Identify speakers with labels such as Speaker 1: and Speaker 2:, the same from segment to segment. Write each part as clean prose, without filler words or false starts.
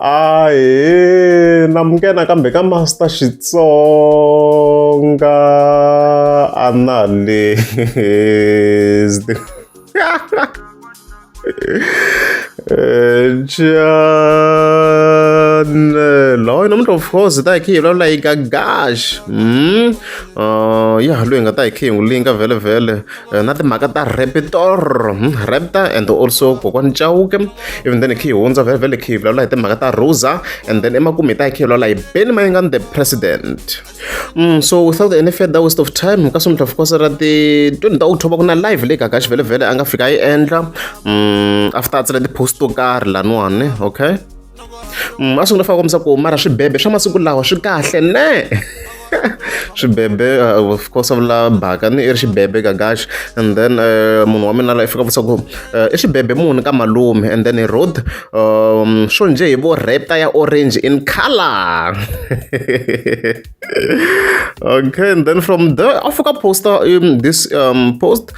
Speaker 1: Ahe, namkena kambe ka Master Xitsonga analyst. Loyi nomuntu of course ta hi lo like Gagash yeah loyi nga ta hi khe ngulinga vele na timhaka ta Raptor and also kokwani Chauke, even then hi hundza vele khe vulavula hi timhaka ta Rosa, and then emakumu hi ta hi khe vulavula hi Benny Mayengani the president. So without any further waste of time, ka somhla of course ra ti 20 ta October kuna live le Gagash vele a nga fika yi endla after a tsala ti-post to karhi laniwani, okay. A swi nga faka komisa ku mara swibebe swa masiku lawa swi kahle ne. Swibebe of course a vula bhaka ni i ri xibebe Gagash, and then munhu wa mina la i fika vutisa ku i xibebe muni ka malume, and then he wrote swo njhe hi vo Raptor ya orange in color. Okay, and then from there I fika poster this post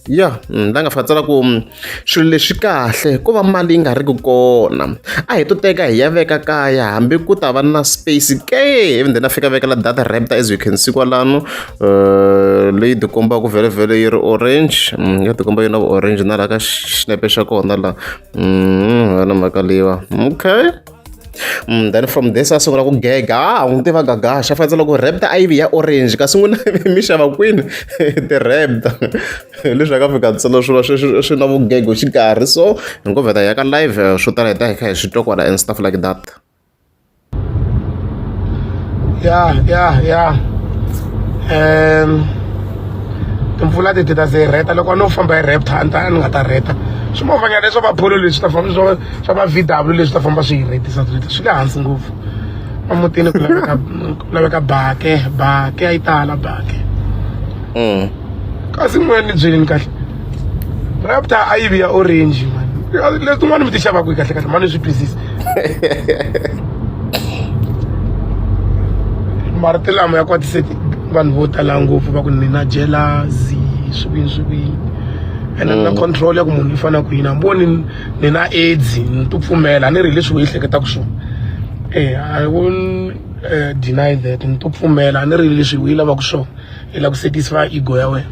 Speaker 1: yeah la nga fika tsala ku swilo leswi kahle ko va mali yi nga ri ku kona, a hi to teka hi ya veka kaya hambi ku ta va na space ke, even then a fika vekela data Raptor as you can see kwalano leyi ti kombaka vele yi ri orange, ya ti komba yi na orange na la ka xinepe xa kona la na mhaka leyiwa, okay. Then from this a sungula ku gega a n'wi tiva Gagash a fanele loko Raptor a yi ya orange kasi n'wina mi xava kwini ti-Raptor leswi a ka fika ntsena swilo swi na vugego xikarhi, so hi ngo vheta ya ka live swo tala hi ta hi kha hi swi twa kwala and stuff like that.
Speaker 2: Yeah. Timpfula ti ta se reta loko no famba hi Raptor ni nga ta reta swimovanyana leswo va Polo leswi ta famba swa va VW leswi ta famba swi hi retisa swi le hansi ngopfu emutini ku laveka bake a yi tala bake kasi n'wena ni byeleni kahle Raptor a yi vi ya orange man, leswi tin'wana mi ti xavaka kahle mani swi twisisa mara ti lama ya kwatiseti vanhu vo tala ngopfu va ku ni na jealousy swivini and na control ya ku munhu i fana ku yini amboni ni na AIDS ni to pfumela ni ri leswi hi hleketaka swona I won't deny that ni to pfumela ni ri leswi hi lavaka swona hi la ku satisfy ego ya wena.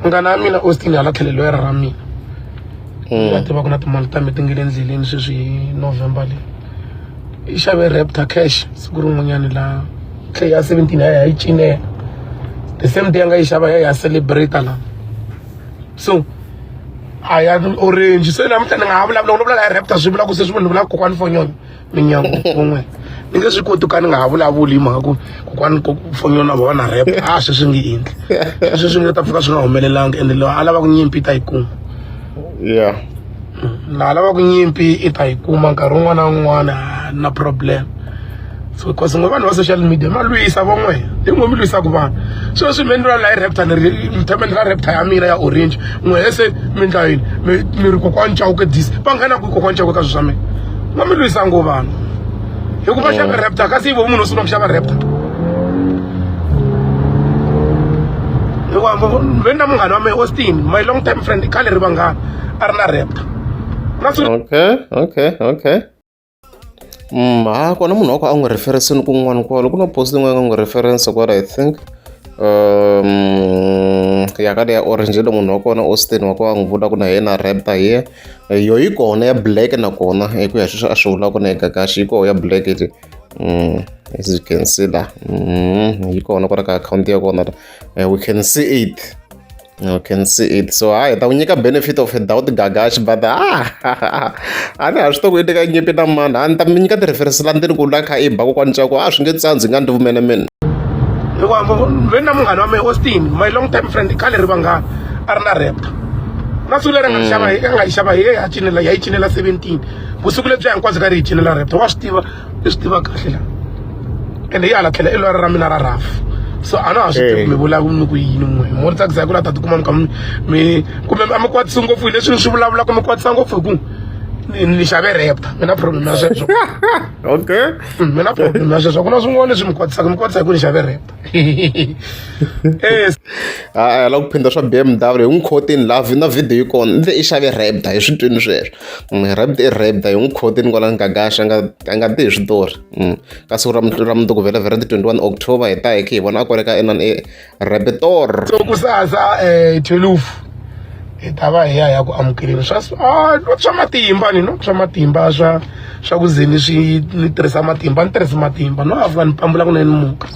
Speaker 2: Ngana mina Austin hala tlhelelo ya ra mina ya tiva ku na timali ta mi tingile endleleni sweswi November leyi i xave Raptor cash siku rin'wanyani la tlhe ya 17 ya yi cinela the same day nga yi xava ya celebrate la, so a ya orange so namuntlha ni nga ha vulavula ya Raptor swi vula ku se swi vula kokwani Fonyolo minyangu kun'we ni nge swi koti ka ni nga ha vulavuli hi mhaka ku kokwani Fonyolo na vona Raptor a sweswi nge endli sweswi nge ta fika swi nga humelelanga ende loyi a lava ku nyimpi ta yi kuma na lava ku nyimpi i ta yi kuma nkarhi wun'wana na wun'wana na problem. So because vanhu va social media ma lwisa van'we hi n'we mi lwisaka vanhu so swi mi endliwa la hi Raptor ni mthameni ka Raptor ya mina ya orange n'we se mi ndla yini mi ri kokwani Chauke this va nghena ku kokwani Chauke ka swilo swa mina ma mi lwisa ngo vanhu hikuva xava Raptor kasi vo munhu sungula ku xava Raptor hikuva veni na munghana wa me Austin my long time friend i khale ri vanghana a ri na Raptor.
Speaker 1: Okay. Kona munhu wa ku a n'wi referenceni kun'wana kwalo ku na post yin'wana nga n'wi reference kwala I think ya ka ya orange lo munhu wa kona Austin wa ku a n'wi vula ku na yena Raptor here yo yi kona ya black na kona hi ku ya sweswo a swi vula ku na Gagash yi kona ya black iti as you can see la yi kona kwala ka account ya kona we can see it. You can see it. So I ta nyika benefit of a doubt Gagash, but ani a swi to ku endleka nyimpi na mani a ni ta mi nyika ti-reference la ndzeni ku la kha i ba kokwani Chauke a swi nge tsandzi nga ni vumene mina
Speaker 2: hikuva veni na munghana wa me Austin my long time friend i khale ri vanghana a ri na Raptor na siku leri nga yi xava hi ya yi cinela 17 vusiku lebyi hinkwabyo ka ri hi cinela Raptor wa swi tiva kahle la ende hi hala tlhela i lwari ra mina ra rafu. So I know I should me vula ku ku yini n'we mo tsa ku ta tikuma mi kumbe a mi kwatisa ngopfu hi leswi ni swi vulavula ku mi kwatisa ngopfu hi ku ni xave raptor mina problem ya sweswo
Speaker 1: okay
Speaker 2: mina problem ya sweswo ku na swin'wana leswi mi kwatisa hi ku ni xave raptor
Speaker 1: la ku phinda swa BMW hi n'wi khotini laha na video yi kona i xave raptor hi switwini sweswo raptor i raptor hi n'wi khotini kwala Gagash a nga tihi switori ka siku ra mundzuku vhele ti 21 October hi ta hi hi vona a koreka inani Raptor
Speaker 2: so kusasa 12 hi ta va hi ya ku amukeleni swa matimba swa matimba swa ku zeni swi ni tirhisa matimba ni tirhisi matimba no afika ni pambula ku na ni muka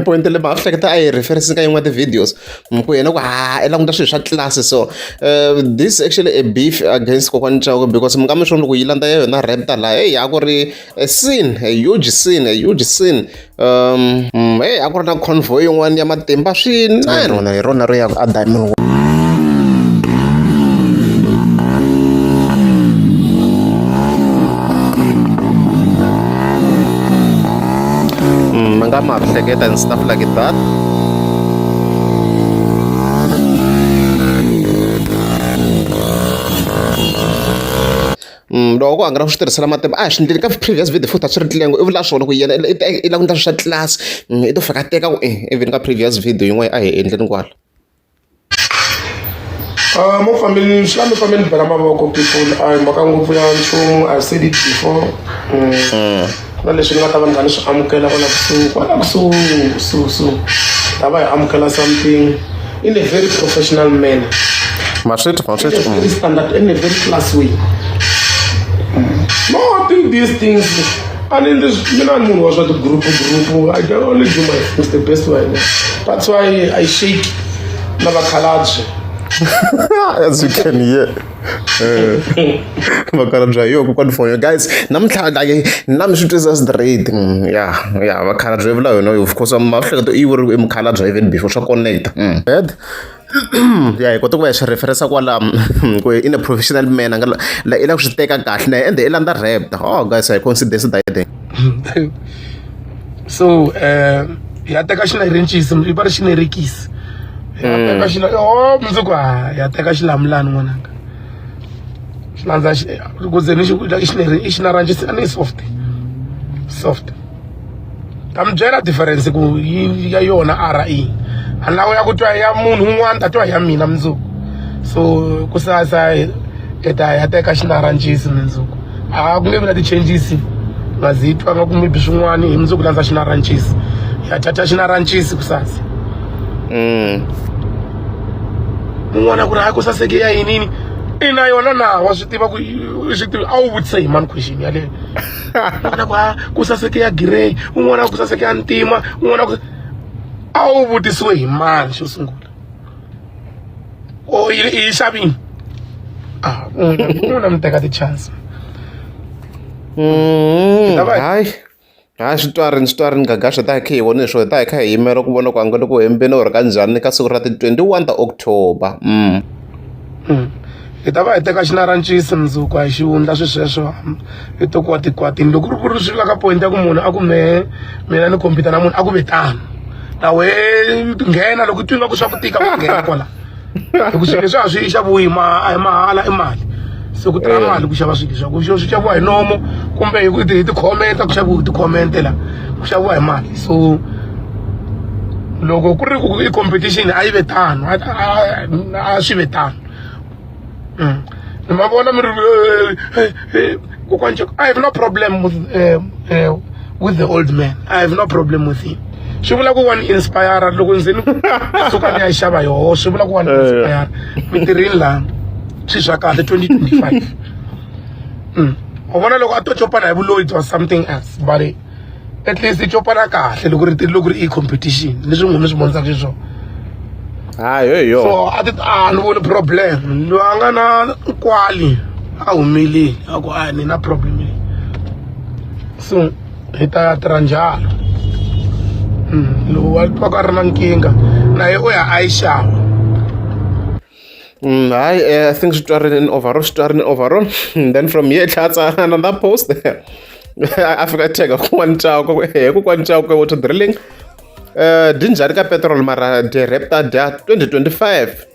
Speaker 1: point le ma hleketa a yi reference ka yin'wana ti-videos ku yena ku i languta swilo swa class so this is actually a beef against kokwani Chauke because mi nga mi swi loko yi landza yona Raptor laha a ku ri a huge scene a ku ri na convoy yin'wana ya matimba swinene rona hi rona ro ya a Diamond ma hleketa and stuff like that loko a nga ri ku swi tirhisela matimba a hi swi endleni ka previous video futhi a swi ri tlengo i vula swona ku yena i languta swa class i to fika teka ku even ka previous video yin'wana a hi endleni kwala
Speaker 2: mo fambeni swi la mi fambeni bela mavoko people a hi mhaka ngopfu ya nchumu I said it before na leswi ni nga ta va ni nga ni swi amukela kwala kusuhi ta va hi amukela something in a very professional manner very standard in a very class way no I think these things I mean mina ni munhu wa swa group I can only do my things the best way that's why I shake na vakhalabye
Speaker 1: as you can hear vakhalabye yo kokwani fonyo guys namuntlha na mi swi twisisa straight ya vakhalabye vula yona of course ma hleketa i vuri i mukhalabye even before swa connect bad hi kota ku va hi swi referensa kwala ku in a professional manner i la ku swi teka kahle na ende i landza Raptor guys I consider that
Speaker 2: so ya teka xinairencisi i va ri xinairekisi ya teka mundzuku ya teka xilamulani n'wananga xilandza ku ze i xinaranjisi a ni soft ta mi byela difference ku ya yona RE lawa ya ku twa ya munhu un'wana ta twa ya mina mundzuku so kusasa ya teka xinaranjisi mundzuku a ku nge vi na ti-changes nga zitwa nga ku maybe swin'wana hi mundzuku landza xinaranjisi ya tata xinaranjisi kusasa mun'wana ku ri hayi ku saseke ya yinini ina yona na wa swi tiva ku swi tiva a wu vutise hi mani question yaleyo un'wana ku saseke ya grey un'wana ku saseke ya ntima un'wana ku a wu vutisiwe hi mani xo sungula o i xavini un'wana mi teka ti-chance
Speaker 1: hayi switwarini Gagash ta hi kha hi vone swo ta hi kha hi yimela ku vona ku angele ku hembeni or ka njhani ka siku ra ti 21 ta October
Speaker 2: hi ta va hi teka xinaranjisi mundzuku a hi xivundla sweswo hi to kwatikwatini loko ku ri swi ka point ya ku munhu a ku mina ni khompyuta na munhu a ku vitana nawe nghena loko twi nga ku swa ku tika ku nghena kwala hi ku swilo leswi a swi xaviwi a hi mahala i mali se ku tirha mali ku xava swilo leswaku swi xaviwa hi nomo kumbe hi ti-comment ku xaviwa hi ti-comment la ku xaviwa hi mali so loko ku ri ku i competition a yi ve tano a swi ve tano ni ma vona mi ri kokwani I have no problem with the old man I have no problem with him swi vula ku wa ni inspire loko ndzi ni suka ni ya xava yoho swi vula ku wa ni inspire mi tirhini laha swi swa kahle 2025 u vona loko a to chopana hi vuloyi it was something else but at least i chopana kahle loko ri i competition leswi munhu swi vondzaka xiswona
Speaker 1: yo
Speaker 2: so a ni voni problem loyi a nga na nkwali a humeleli a ku a ni na problem leyi so hi ta tirha njalo loko wa twaka a ri na nkingha na ye u ya a yi xava
Speaker 1: I think starting overall. Then from here, that's another post there. I forgot to take kokwani Chauke water drilling. Dinjari ka petrol mara the Raptor 2025.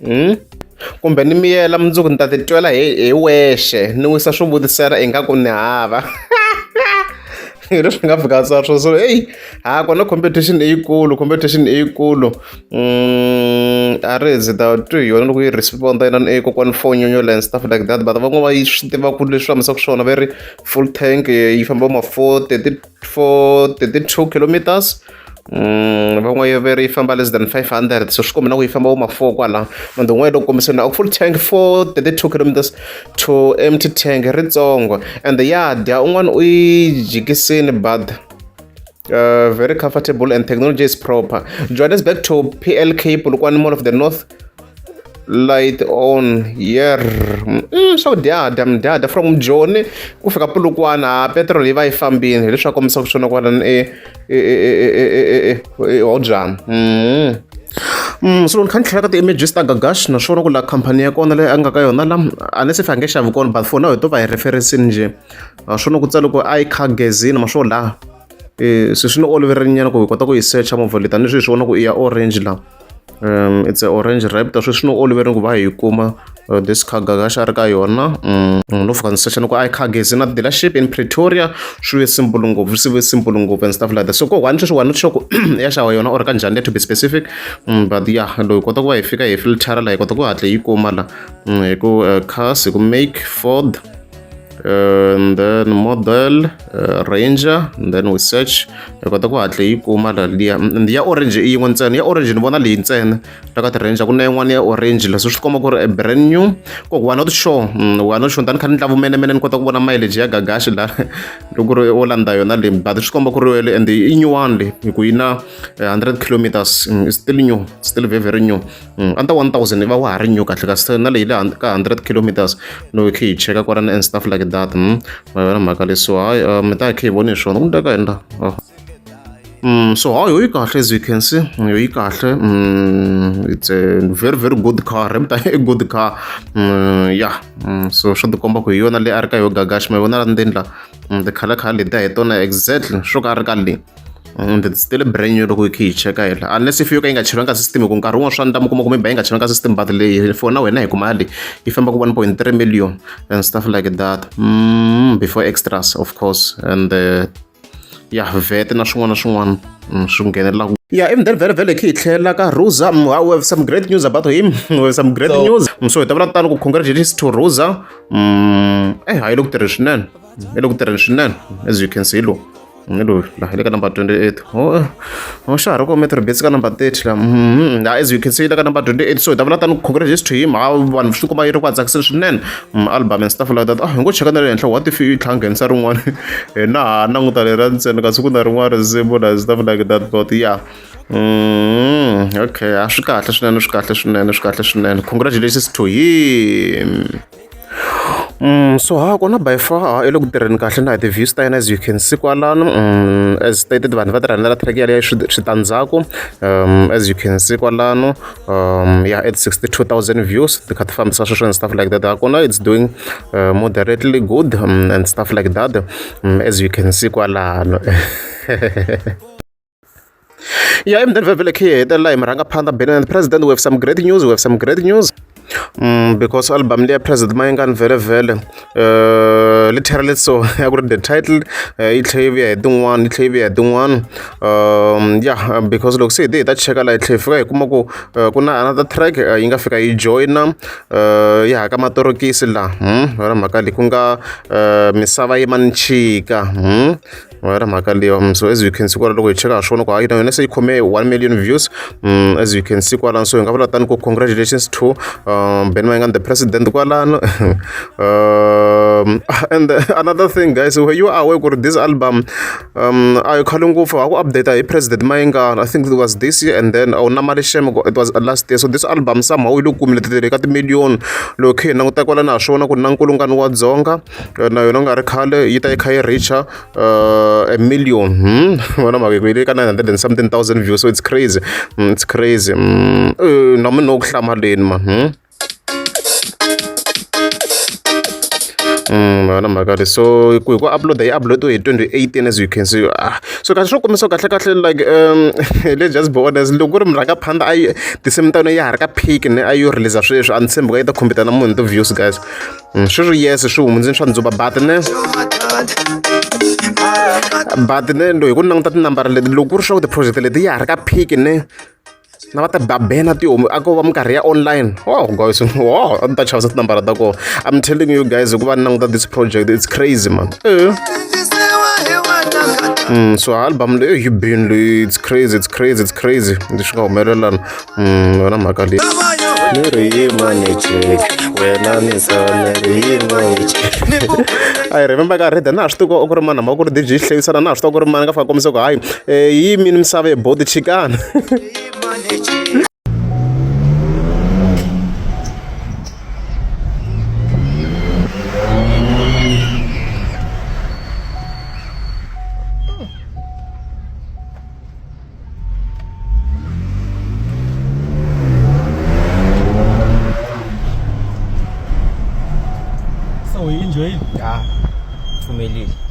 Speaker 1: kumbe ni miyela mundzuku ni ta titwela hi wexe ni wisa swo vutisela ingaku ni hava hi leswi nga fika sa swo so hey kona competition i yikulu a ri hezita twi hi yona loko yi responda yinani kokwani fonyonyola and stuff like that but van'wana va yi swi tivaku leswi hlamusaka swona va ri full tank yi famba ma 32 kilometers van'wana va ri yi famba less than 500 so swi komba na ku yi famba ma 4 kwala mande n'wana loko kombisana a full tank 32 kilometers to empty tank ritsongo and dya un'wana u yi jikisini but very comfortable and technology is proper. Johannesburg to PLK Polokwane Mall of the North light on so dya from Joni ku fika Polokwane petrol yi va yi fambini leswaku kombisa ku swona kwalani Hojana so ni kha ni tlhela ka ti-images ta Gagash naswona ku la khampani ya kona leyi a nga ka yona la a ni se fange xavi kona but for now hi to va hi referencini njhe swona ku tsala ku iCar Gezini maswo la se swi ni oloverinyana ku hi kota ku yi searcha movha leti ni swi vona ku i ya orange la it's a orange Raptor swi ni oloverini ku va hi kuma this car Gagash a ri ka yona no fika ni searcha ni ku iCar Gezini dealership in Pretoria swi ve simple ngopfu and stuff like that so ko one sure ku ya xava yona or ka njhani to be specific but yeah loko hi kota ku va hi fika hi filtera la hi kota ku hatla yi kuma la hi ku cars hi ku make Ford and then model Ranger and then we search hi kota ku hatla yi kuma la liya ya orange i yin'we ntsena ya orange ni vona leyi ntsena la ka ti-Ranger ku na yin'wana ya orange la so swi komba ku ri brand new ko we're not sure tani kha ni tlavumenemene ni kota ku vona mileage ya Gagash la loko ri o landza yona leyi but swi komba ku ri wele and i nyuwani le hi ku yi na 100 kilometers still new still very new under 1000 i va wa ha ri new kahle kasi na leyi le ka 100 kilometers no hi kha hi cheka kwalani and stuff like that vona mhaka leswo hayi mi ta kha hi voni swona ku ni ka endla so hayi yi kahle as you can see yi kahle it's a very good car a good car so swo tikomba ku hi yona leyi a ri ka yo Gagash ma vona la ndzeni la ti-color leti hi tona exactly swo ka a ri ka leyi and it's still brand new loko hi kha hi cheka hela unless if yo ka yi nga cheriwanga ka system ku nkarhi wun'wana swa ni ta mi kuma ku maybe yi nga cheriwanga ka system but leyi for na wena hi kuma leyi yi famba ku 1.3 million and stuff like that before extras of course and VAT na swin'wana swi nghenelaka even then very kha hi tlhelela ka Rosa we have some great news about him we have some great news so hi ta vula tano ku congratulations to Rosa hayi loko tirhi swinene as you can see lo la hi le ka number 28 xa ha ri kome tiribetsi ka number 30 la as you can see le ka number 28 so hi ta vula tani congratulations to him vanhu swi kuma yi ri ku a tsakiseni swinene album and stuff like that hi ngo cheka na le henhla what if yi tlha nghenisa rin'wana na ha languta leri ra ntsena kasi ku na rin'wana risimu and stuff like that but okay swi kahle swinene congratulations to him so kona by far i loko tirheni kahle na hi ti-views ta yena as you can see kwalano as stated vanhu va tirhanela track yaleyo switandzhaku as you can see kwalano at 62,000 views ti kha ti fambisa sweswo and stuff like that kona it's doing moderately good and stuff like that as you can see kwalano then vele khe hi hetelela hi mi rhanga phanda Benny President we have some great news because album leya President Mayengani vele literally so ya ku ri the title yi tlhe yi vuya hi tin'wana because loko se hi ta cheka la hi tlhe hi fika hi kuma ku ku na another track yi nga fika yi joina ya ka matorokisi la wena mhaka leyi ku nga misava yi manichika wena mhaka leyo so as you can see kwala loko hi cheka swona ku hayi na yona se yi khome 1 million views as you can see kwalano so hi nga vula tani ku congratulations to Benny Mayengani the president kwalano and another thing guys were you aware ku this album ayo khale ngopfu ha ku update hi president Mayengani I think it was this year and then na Malisheme it was last year so this album somehow yi lo kumile ka timillion loko khe hi languta kwalano ha swona ku na nkulungano wa dzonga na yona nga ri khale yi ta yi kha yi richa a million vona mhaka yi le ka 900 and something thousand views so it's crazy na mi no ku hlamaleni man Vana mhaka leyi so ku hi ku upload yi uploadiwe hi 2018 as you can see so kahle swo kombisa kahle kahle like let's just be honest loko ku ri murhangaphandha a yi tinsimu ta yona ya ha ri ka peak ne a yo release sweswi a ni tshembi ka yi ta khompeta na munhu ti-views guys swi ri yes swi hundzini swa ndzuba but ne hi ku languta tinambara leti loko ku ri swa ku ti-project leti ya ha ri ka peak ne na va ta babena tihomu a ko va minkarhi ya online wow guys wow a ni ta chavisa tinambara ta kona I'm telling you guys hikuva ni languta this project it's crazy man so album leyi hi bini leyi it's crazy leswi nga humelelana yona mhaka leyi ni ri yima ni check wena ni sana ri yima ni check I remember ka reda na swi tiva ku ri mani hambi ku ri DJ Hlevisana na swi tiva ku ri mani ka fika kombisa ku hayi hi yimini misava hi bodi chikana
Speaker 3: So we enjoy it.
Speaker 4: Yeah, phumelele.